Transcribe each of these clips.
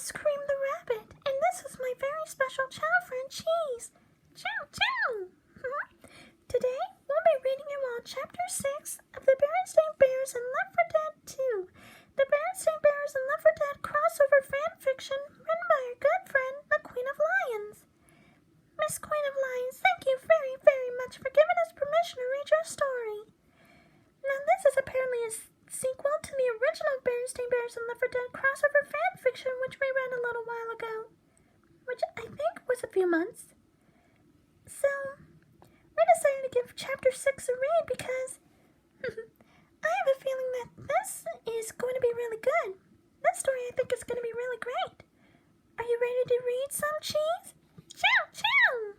screamed the rabbit, and this is my very special Chao friend, Cheese. Chao, Chao! Today, we'll be reading you all Chapter 6 of the Berenstain Bears and Left 4 Dead 2, the Berenstain Bears and Left 4 Dead crossover fan fiction written by our good friend, the Queen of Lions. Miss Queen of Lions, thank you very, very much for giving us permission to read your story. Now, this is apparently a sequel to the original Berenstain Bears and Left 4 Dead crossover fan fiction, which we read a little while ago, which I think was a few months. So, we decided to give Chapter 6 a read because I have a feeling that this is going to be really good. This story I think is going to be really great. Are you ready to read some, Cheese? Chow, chow!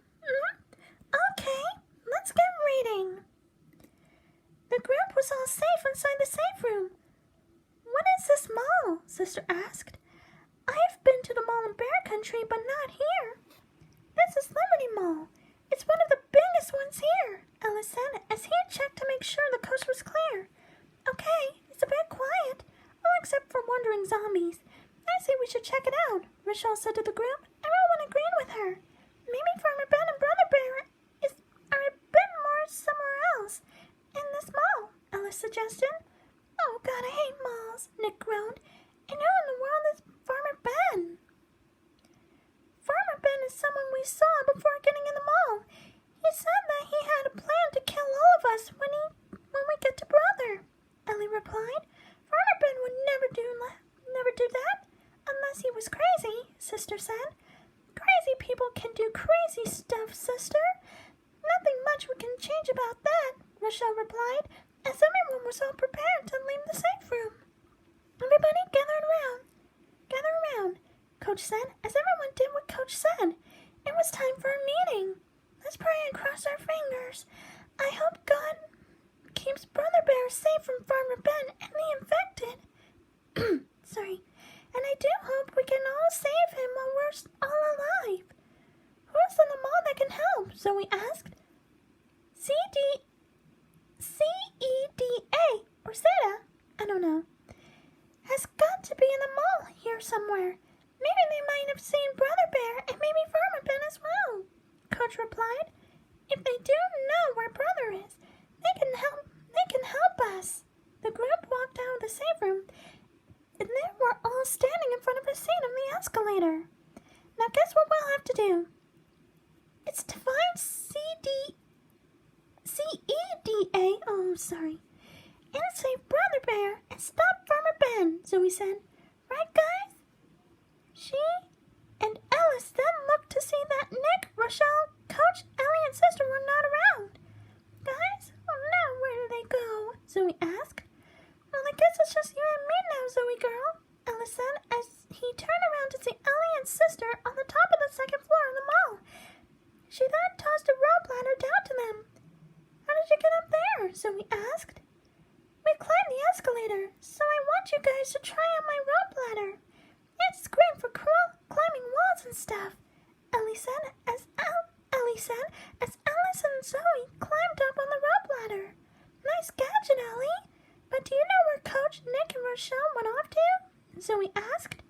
Okay, let's get reading. The group was all safe inside the safe room. What is this mall? Sister asked. I've been to the mall in Bear Country, but not here. This is Liberty Mall. It's one of the biggest ones here, Ellis said as he checked to make sure the coast was clear. Okay, it's a bit quiet, all except for wandering zombies. I say we should check it out, Rochelle said to the group. Everyone agreed with her. Maybe Farmer Ben and Brother Bear are a bit more somewhere else in this mall, Ellis suggested. Oh God, I hate malls, Nick groaned. And who in the world is Farmer Ben? Farmer Ben is someone we saw before getting in the mall. He said that he had a plan to kill all of us when we get to Brother, Ellie replied. Farmer Ben would never do that unless he was crazy, Sister said. Crazy people can do crazy stuff, Sister. Nothing much we can change about that, Rochelle replied, as everyone was all prepared to leave the safe room. Everybody gather around, Coach said, as everyone did what Coach said. It was time for a meeting. Let's pray and cross our fingers. I hope God keeps Brother Bear safe from Farmer Ben and the infected. Sorry. And I do hope we can all save him while we're all alive. Who's in the mall that can help? Zoe asked. C-E-D-A or SEGA, I don't know, has got to be in the mall here somewhere. Maybe they might have seen Brother Bear and maybe Farmer Ben as well, Coach replied. If they do know where Brother is, they can help us. The group walked out of the safe room, and they were all standing in front of the seat of the escalator. Now guess what we'll have to do? It's to find C-E-D-A, and save Brother Bear and stop Farmer Ben, Zoe said. Right, guys? She and Ellis then looked to see that Nick, Rochelle, Coach, Ellie, and Sister were not around. Guys, now where do they go? Zoe asked. Well, I guess it's just you and me now, Zoe girl, Ellis said as he turned around to see Ellie and Sister on the top of the second floor of the mall. She then tossed a rope ladder down to them. How did you get up there? Zoe asked. We climbed the escalator, so I want you guys to try out my rope ladder. It's great for climbing walls and stuff, Ellie said as Alice and Zoe climbed up on the rope ladder. Nice gadget, Ellie. But do you know where Coach, Nick, and Rochelle went off to? Zoe asked.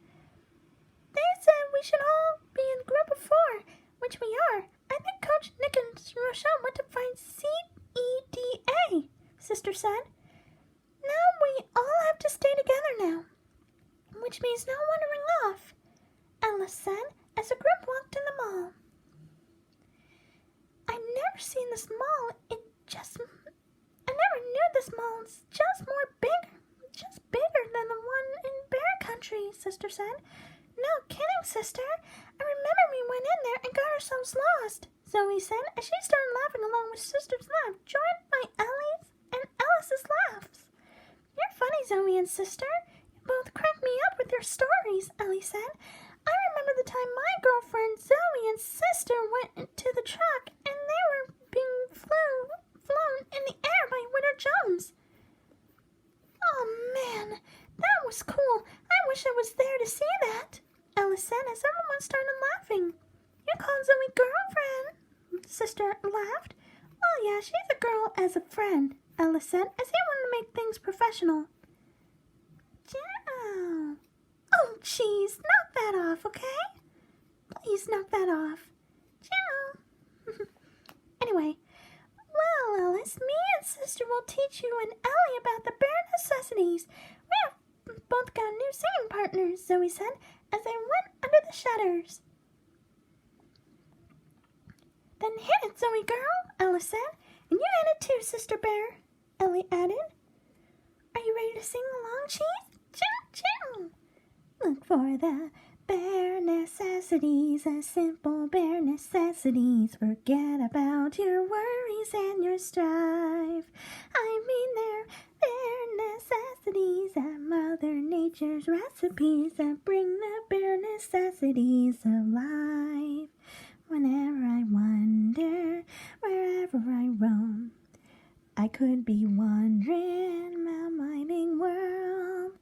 They said we should all be in a group of 4, which we are. I think Coach, Nick, and Rochelle went to find C-E-D-A, Sister said. Now we all have to stay together now, which means no wandering off, Alice said as the group walked in the mall. I've never seen this mall. I never knew this mall is just bigger than the one in Bear Country, Sister said. No kidding, Sister. I remember we went in there and got ourselves lost, Zoe said as she started laughing along with Sister's laugh, joined by Ellie's and Alice's laughs. You're funny, Zoe and Sister. You both crack me up with your stories, Ellie said. I remember the time my girlfriend Zoe and Sister went into the truck and they were being flown in the air by Winter Jones. Oh man, that was cool. I wish I was there to see that, Ella said as everyone started laughing. You called Zoe girlfriend? Sister laughed. Oh yeah, she's a girl as a friend, Ella said as he wanted to make things professional. Chao. Oh jeez, not that that off, okay? Please knock that off. Chao. Anyway, well, Alice, me and Sister will teach you and Ellie about the bare necessities. We have both got new singing partners, Zoe said, as they went under the shutters. Then hit it, Zoe girl, Alice said. And you hit it too, Sister Bear, Ellie added. Are you ready to sing along, Cheese? Choo-choo! Look for the bare necessities, the simple bare necessities. Forget about your worries and your strife. I mean they're bare necessities, that Mother Nature's recipes that bring the bare necessities of life. Whenever I wonder, wherever I roam, I could be wandering around my big world.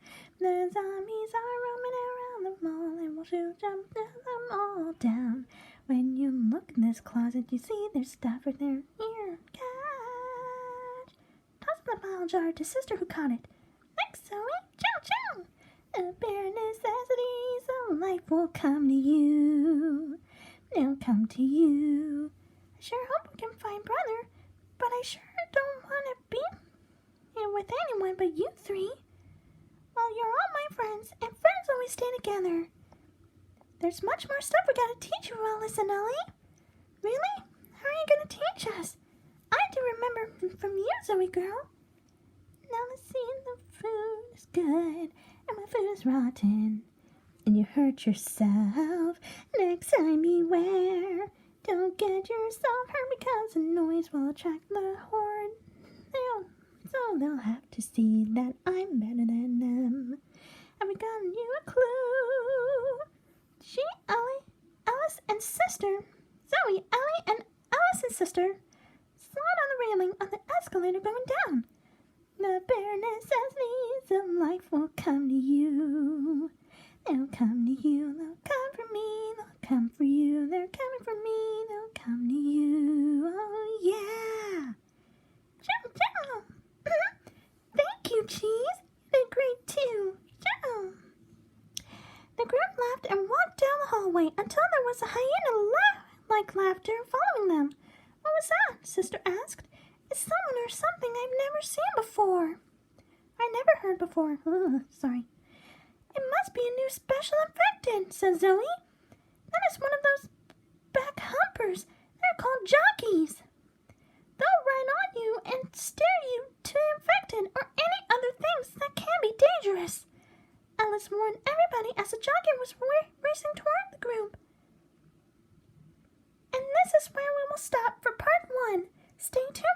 The zombies are roaming around the mall, and we'll shoot them all down. When you look in this closet, you see there's stuff in there. Here, catch. Toss the bottle jar to Sister who caught it. Thanks, Zoe. Chow, chow. The bare necessities of life will come to you. They'll come to you. I sure hope we can find Brother, but I sure don't want to be here with anyone but you three. Well, you're all my friends, and friends always stay together. There's much more stuff we gotta teach you, Alice and Ellie. Really? How are you gonna teach us? I do remember from you, Zoe girl. Now let's see, the food is good, and my food is rotten. And you hurt yourself. Next time beware. Don't get yourself hurt because the noise will attract the horde. So they'll have to see that I'm better than them. Have we gotten you a clue? She, Ellie, Alice, and Sister. Zoe, Ellie, and Alice and Sister slide on the railing on the escalator going down. The bare necessities of life will come to you. They'll come to you, they'll come for me, they'll come for you, they're coming for me, they'll come to you, oh yeah! Chow, chow! Thank you, Cheese, you did great too, chow! The group laughed and walked down the hallway until there was a hyena-like laughter following them. What was that? Sister asked. It's someone or something I've never seen before. I never heard before, sorry. It must be a new special infected, said Zoe. That is one of those back humpers. They're called jockeys. They'll ride on you and steer you to infected or any other things that can be dangerous. Alice warned everybody as the jockey was racing toward the group. And this is where we will stop for part 1. Stay tuned